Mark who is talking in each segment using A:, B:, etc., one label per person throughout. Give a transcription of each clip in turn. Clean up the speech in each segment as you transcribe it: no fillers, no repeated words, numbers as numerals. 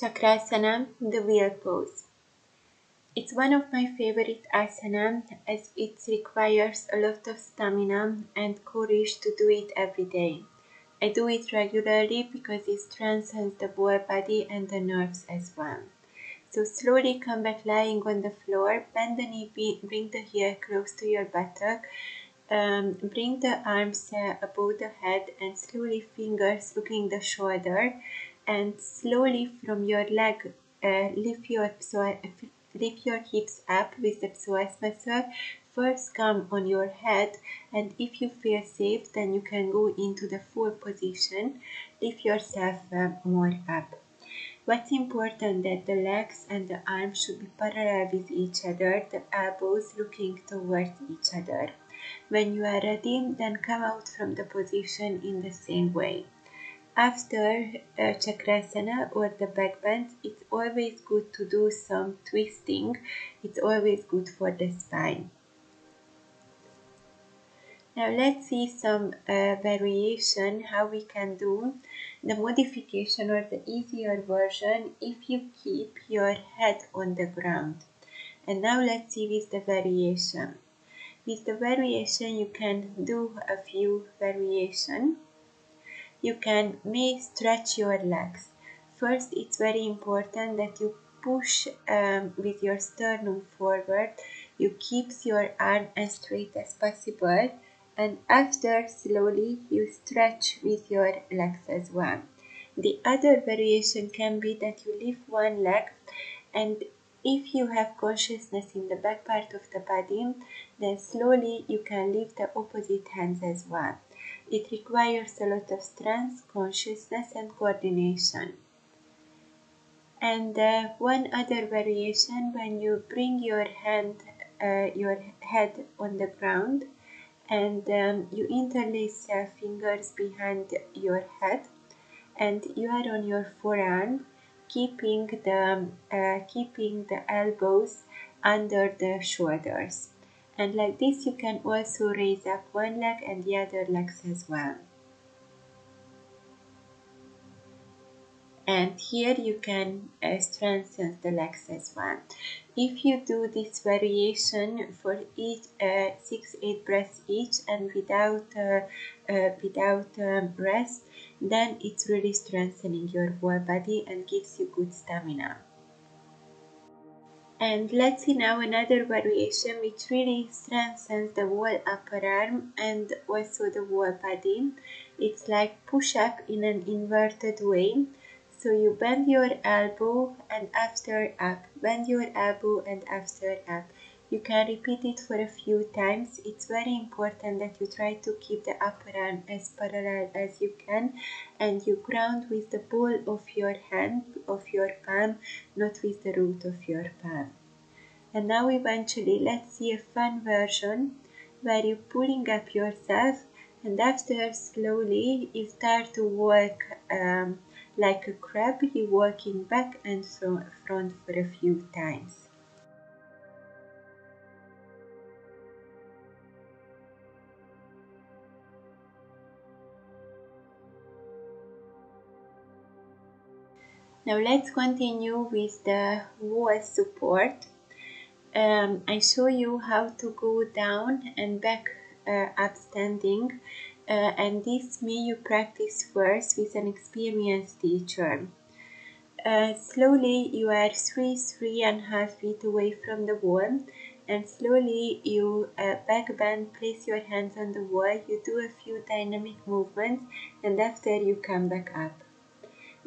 A: Chakrasana, the wheel pose. It's one of my favorite asana as it requires a lot of stamina and courage to do it every day. I do it regularly because it strengthens the whole body and the nerves as well. So slowly come back lying on the floor, bend the knee, bring the heel close to your buttock, bring the arms above the head and slowly fingers looking the shoulder, and slowly from your leg lift your hips up with the psoas muscle. First come on your head, and if you feel safe then you can go into the full position. Lift yourself more up. What's important that the legs and the arms should be parallel with each other, the elbows looking towards each other. When you are ready, then come out from the position in the same way. After Chakrasana or the back bend, it's always good to do some twisting. It's always good for the spine. Now let's see some variation how we can do the modification or the easier version if you keep your head on the ground. And now let's see with the variation. With the variation you can do a few variations. You may stretch your legs. First, it's very important that you push with your sternum forward. You keep your arm as straight as possible, and after slowly you stretch with your legs as well. The other variation can be that you lift one leg, and if you have consciousness in the back part of the body, then slowly you can lift the opposite hands as well. It requires a lot of strength, consciousness and coordination. And one other variation, when you bring your head on the ground and you interlace your fingers behind your head and you are on your forearm, keeping the elbows under the shoulders. And like this you can also raise up one leg and the other legs as well. And here you can strengthen the legs as well. If you do this variation for each 6-8 breaths each and without rest, then it's really strengthening your whole body and gives you good stamina. And let's see now another variation which really strengthens the whole upper arm and also the whole body. It's like push up in an inverted way. So you bend your elbow and after up, bend your elbow and after up. You can repeat it for a few times. It's very important that you try to keep the upper arm as parallel as you can, and you ground with the ball of your hand, of your palm, not with the root of your palm. And now eventually let's see a fun version where you're pulling up yourself, and after slowly you start to walk like a crab. You're walking back and front for a few times. Now let's continue with the wall support. I show you how to go down and back up standing, and this may you practice first with an experienced teacher. Slowly you are 3.5 feet away from the wall, and slowly you back bend, place your hands on the wall, you do a few dynamic movements, and after you come back up.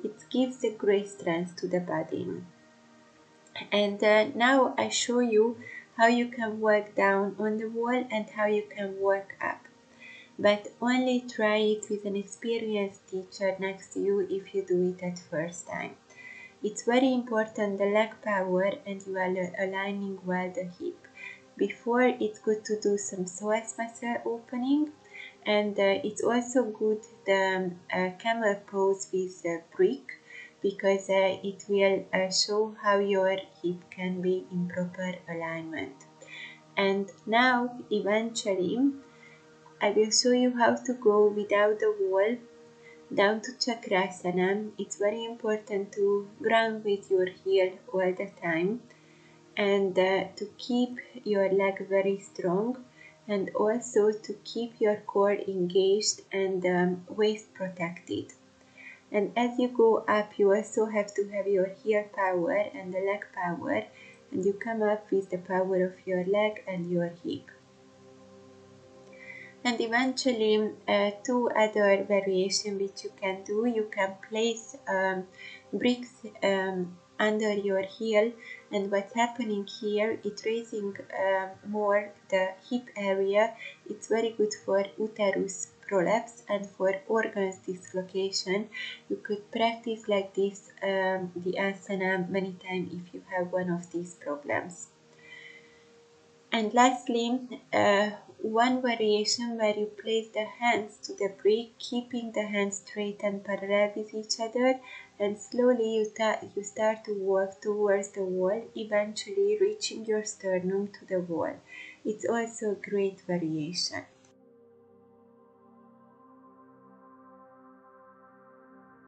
A: It gives a great strength to the body. And now I show you how you can work down on the wall and how you can work up. But only try it with an experienced teacher next to you if you do it at first time. It's very important the leg power and you are aligning well the hip. Before, it's good to do some psoas muscle opening, and it's also good the camel pose with brick, because it will show how your hip can be in proper alignment. And now eventually I will show you how to go without the wall down to Chakrasana. It's very important to ground with your heel all the time, and to keep your leg very strong, and also to keep your core engaged and waist protected. And as you go up, you also have to have your heel power and the leg power, and you come up with the power of your leg and your hip. And eventually, two other variations which you can do. You can place bricks under your heel, and what's happening here, it's raising more the hip area. It's very good for uterus prolapse and for organs dislocation. You could practice like this the asana many times if you have one of these problems. And lastly, one variation where you place the hands to the brick, keeping the hands straight and parallel with each other, and slowly you start to walk towards the wall, eventually reaching your sternum to the wall. It's also a great variation.